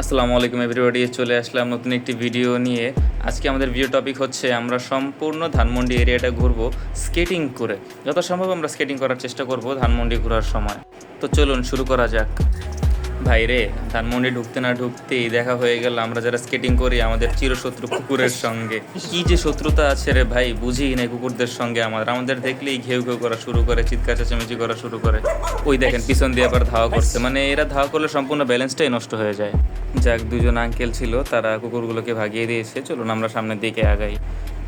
আসসালামু আলাইকুম এভরিবডি, চলে আসলাম নতুন একটি ভিডিও নিয়ে। আজকে আমাদের ভিডিও টপিক হচ্ছে আমরা সম্পূর্ণ ধানমন্ডি এরিয়াটা ঘুরবো স্কেটিং করে। যত সম্ভব আমরা স্কেটিং করার চেষ্টা করব ধানমন্ডি ঘোরার সময়। তো চলুন শুরু করা যাক। ভাই রে, ধানমন্ডি ঢুকতে না ঢুকতেই দেখা হয়ে গেল আমরা যারা স্কেটিং করি আমাদের চিরশত্রু কুকুরের সঙ্গে। কি যে শত্রুতা আছে রে ভাই, বুঝি না কুকুরদের সঙ্গে। আমাদের দেখলেই ঘেউ ঘেউ করা শুরু করে, চিৎকার চেঁচামেচি করা শুরু করে। ওই দেখেন পিছন দিয়ে আবার ধাওয়া করছে, মানে এরা ধাওয়া করলে সম্পূর্ণ ব্যালেন্সটাই নষ্ট হয়ে যায়। যাক, দুজন আঙ্কেল ছিল, তারা কুকুরগুলোকে ভাগিয়ে দিয়েছে। চলুন আমরা সামনের দিকে আগাই।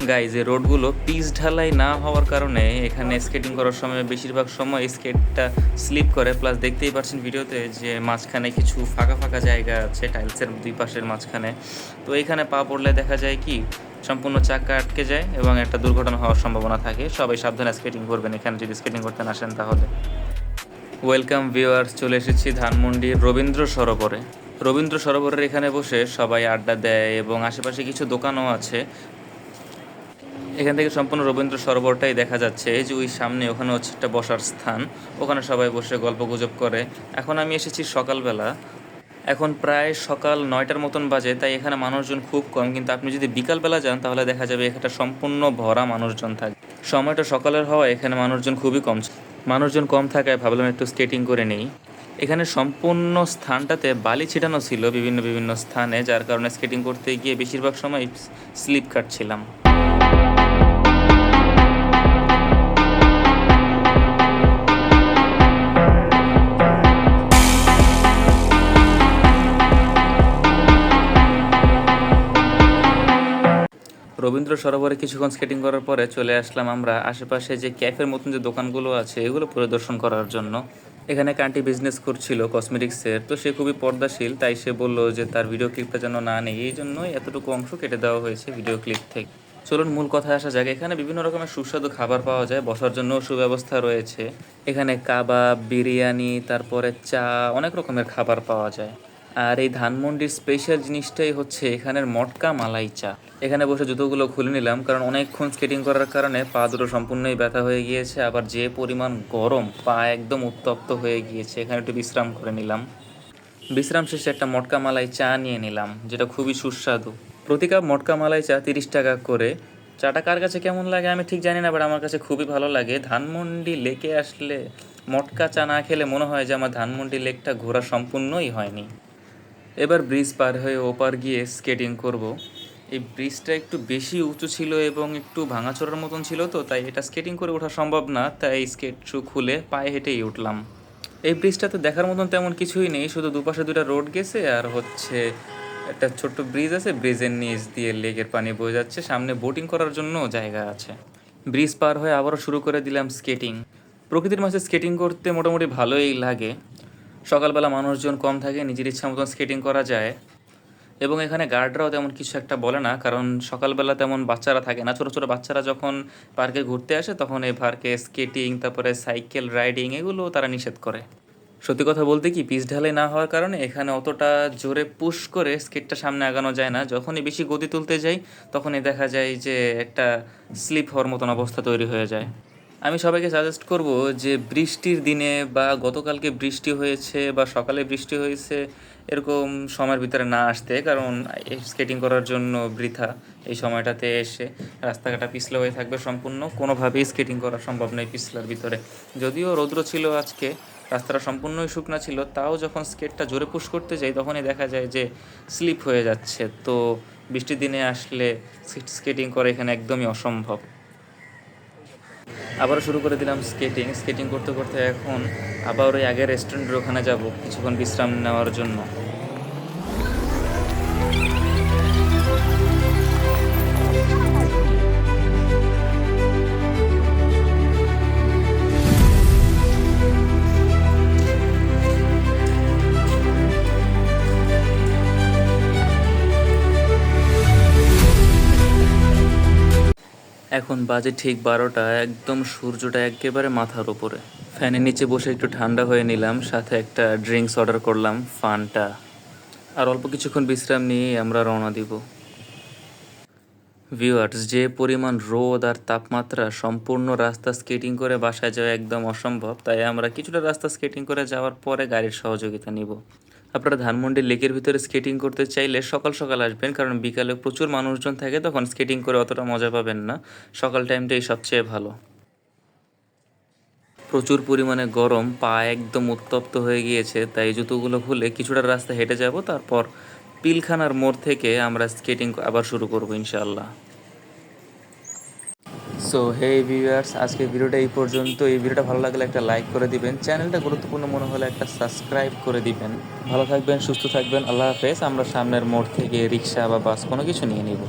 গাইজ, এই রোডগুলো পিচ ঢালাই না হওয়ার কারণে এখানে স্কেটিং করার সময় বেশিরভাগ সময় স্কেটটা স্লিপ করে। প্লাস দেখতেই পাচ্ছেন ভিডিওতে যে মাঝখানে কিছু ফাঁকা ফাঁকা জায়গা আছে টাইলসের দুই পাশের মাঝখানে। তো এইখানে পা পড়লে দেখা যায় কি সম্পূর্ণ চাকা আটকে যায় এবং একটা দুর্ঘটনা হওয়ার সম্ভাবনা থাকে। সবাই সাবধানে স্কেটিং করবেন এখানে যদি স্কেটিং করতে আসেন তাহলে। ওয়েলকাম ভিউয়ার্স, চলে এসেছি ধানমন্ডির রবীন্দ্র সরোবরে। রবীন্দ্র সরোবরের এখানে বসে সবাই আড্ডা দেয় এবং আশেপাশে কিছু দোকানও আছে। এখান থেকে সম্পূর্ণ রবীন্দ্র সরোবরটাই দেখা যাচ্ছে। এই যে ওই সামনে, ওখানে হচ্ছে একটা বসার স্থান, ওখানে সবাই বসে গল্প গুজব করে। এখন আমি এসেছি সকালবেলা, এখন প্রায় সকাল 9টার মতন বাজে, তাই এখানে মানুষজন খুব কম। কিন্তু আপনি যদি বিকালবেলা যান তাহলে দেখা যাবে এখানটা সম্পূর্ণ ভরা মানুষজন থাকে। সময়টা সকালের হওয়ায় এখানে মানুষজন খুবই কম। মানুষজন কম থাকায় ভাবলাম একটু স্কেটিং করে নেই। এখানে সম্পূর্ণ স্থানটাতে বালি ছিটানো ছিল বিভিন্ন বিভিন্ন স্থানে, যার কারণে স্কেটিং করতে গিয়ে বেশিরভাগ সময় স্লিপ কাটছিলাম। রবীন্দ্র সরোবরে কিছুক্ষণ স্কেটিং করার পরে চলে আসলাম আমরা আশেপাশে যে ক্যাফের মতন যে দোকানগুলো আছে এগুলো পরিদর্শন করার জন্য। এখানে এক আন্টি বিজনেস করছিল কসমেটিক্সের, তো সে খুবই পর্দাশীল, তাই সে বললো যে তার ভিডিও ক্লিপটা যেন না নেই, এই জন্যই এতটুকু অংশ কেটে দেওয়া হয়েছে ভিডিও ক্লিপ থেকে। চলুন মূল কথায় আসা যাক। এখানে বিভিন্ন রকমের সুস্বাদু খাবার পাওয়া যায়, বসার জন্য সুব্যবস্থা রয়েছে। এখানে কাবাব, বিরিয়ানি, তারপরে চা, অনেক রকমের খাবার পাওয়া যায়। আর এই ধানমন্ডির স্পেশাল জিনিসটাই হচ্ছে এখানের মটকা মালাই চা। এখানে বসে জুতোগুলো খুলে নিলাম, কারণ অনেকক্ষণ স্কেটিং করার কারণে পা দুটো সম্পূর্ণই ব্যথা হয়ে গিয়েছে। আবার যে পরিমাণ গরম, পা একদম উত্তপ্ত হয়ে গিয়েছে। এখানে একটু বিশ্রাম করে নিলাম। বিশ্রাম শেষে একটা মটকা মালাই চা নিয়ে নিলাম, যেটা খুবই সুস্বাদু। প্রতি কাপ মটকা মালাই চা 30 টাকা করে। চাটা কার কাছে কেমন লাগে আমি ঠিক জানি না, বাট আমার কাছে খুবই ভালো লাগে। ধানমন্ডি লেকে আসলে মটকা চা না খেলে মনে হয় যে আমার ধানমন্ডি লেকটা ঘোরা সম্পূর্ণই হয়নি। এবার ব্রিজ পার হয়ে ওপার গিয়ে স্কেটিং করব। এই ব্রিজটা একটু বেশি উঁচু ছিল এবং একটু ভাঙাচোরার মতন ছিল, তো তাই এটা স্কেটিং করে ওঠা সম্ভব না, তাই স্কেট শু খুলে পায়ে হেঁটেই উঠলাম। এই ব্রিজটাতে দেখার মতন তেমন কিছুই নেই, শুধু দুপাশে দুটা রোড গেছে আর হচ্ছে একটা ছোট্ট ব্রিজ আছে। ব্রিজের নিচ দিয়ে লেকের পানি বয়ে যাচ্ছে, সামনে বোটিং করার জন্য জায়গা আছে। ব্রিজ পার হয়ে আবারও শুরু করে দিলাম স্কেটিং। প্রকৃতির মাঝে স্কেটিং করতে মোটামুটি ভালোই লাগে। সকালবেলা মানুষজন কম থাকে, নিজের ইচ্ছা মতন স্কেটিং করা যায় এবং এখানে গার্ডরাও তেমন কিছু একটা বলে না, কারণ সকালবেলা তেমন বাচ্চারা থাকে না। ছোটো ছোটো বাচ্চারা যখন পার্কে ঘুরতে আসে তখন এই পার্কে স্কেটিং, তারপরে সাইকেল রাইডিং এগুলো তারা নিষেধ করে। সত্যি কথা বলতে কি, পিচ ঢালাই না হওয়ার কারণে এখানে অতটা জোরে পুশ করে স্কেটটা সামনে আগানো যায় না। যখনই বেশি গতি তুলতে যাই তখনই দেখা যায় যে একটা স্লিপ হওয়ার মতন অবস্থা তৈরি হয়ে যায়। আমি সবাইকে সাজেস্ট করব যে বৃষ্টির দিনে বা গতকালকে বৃষ্টি হয়েছে বা সকালে বৃষ্টি হয়েছে এরকম সময়ের ভিতরে না আসতে, কারণ স্কেটিং করার জন্য বৃথা এই সময়টাতে এসে রাস্তাঘাটটা পিছলা হয়ে থাকবে সম্পূর্ণ, কোনোভাবেই স্কেটিং করা সম্ভব নয় পিছলার ভিতরে। যদিও রৌদ্র ছিল আজকে, রাস্তাটা সম্পূর্ণই শুকনা ছিল, তাও যখন স্কেটটা জোরে পুশ করতে যাই তখনই দেখা যায় যে স্লিপ হয়ে যাচ্ছে। তো বৃষ্টির দিনে আসলে স্কেটিং করা এখানে একদমই অসম্ভব। আবারও শুরু করে দিলাম স্কেটিং। স্কেটিং করতে করতে এখন আবার ওই আগের রেস্টুরেন্টের ওখানে যাব কিছুক্ষণ বিশ্রাম নেওয়ার জন্য। এখন বাজে ঠিক 12টা, একদম সূর্যটা একেবারে মাথার উপরে। ফ্যানের নিচে বসে একটু ঠান্ডা হয়ে নিলাম, সাথে একটা ড্রিঙ্কস অর্ডার করলাম, ফান্টা। আর অল্প কিছুক্ষণ বিশ্রাম নিয়ে আমরা রওনা দিব। ভিউয়ার্স, যে পরিমাণ রোদ আর তাপমাত্রা, সম্পূর্ণ রাস্তা স্কেটিং করে বাসায় যাওয়া একদম অসম্ভব, তাই আমরা কিছুটা রাস্তা স্কেটিং করে যাওয়ার পরে গাড়ির সহযোগিতা নিব। আপনারা ধানমন্ডি লেকের ভিতরে স্কেটিং করতে চাইলে সকাল সকাল আসবেন, কারণ বিকালে প্রচুর মানুষজন থাকে, তখন স্কেটিং করে অতটা মজা পাবেন না। সকাল টাইমটাই সবচেয়ে ভালো। প্রচুর পরিমাণে গরম, পা একদম উত্তপ্ত হয়ে গিয়েছে, তাই জুতোগুলো খুলে কিছুটা রাস্তা হেঁটে যাব, তারপর পিলখানার মোড় থেকে আমরা স্কেটিং আবার শুরু করব ইনশাআল্লাহ। সো হে ভিউয়ার্স, আজকের ভিডিওটা এই পর্যন্ত। এই ভিডিওটা ভালো লাগলে একটা লাইক করে দিবেন, চ্যানেলটা গুরুত্বপূর্ণ মনে হলে একটা সাবস্ক্রাইব করে দিবেন। ভালো থাকবেন, সুস্থ থাকবেন, আল্লাহ হাফেজ। আমরা সামনের মোড় থেকে রিক্সা বা বাস কোনো কিছু নিয়ে নিব।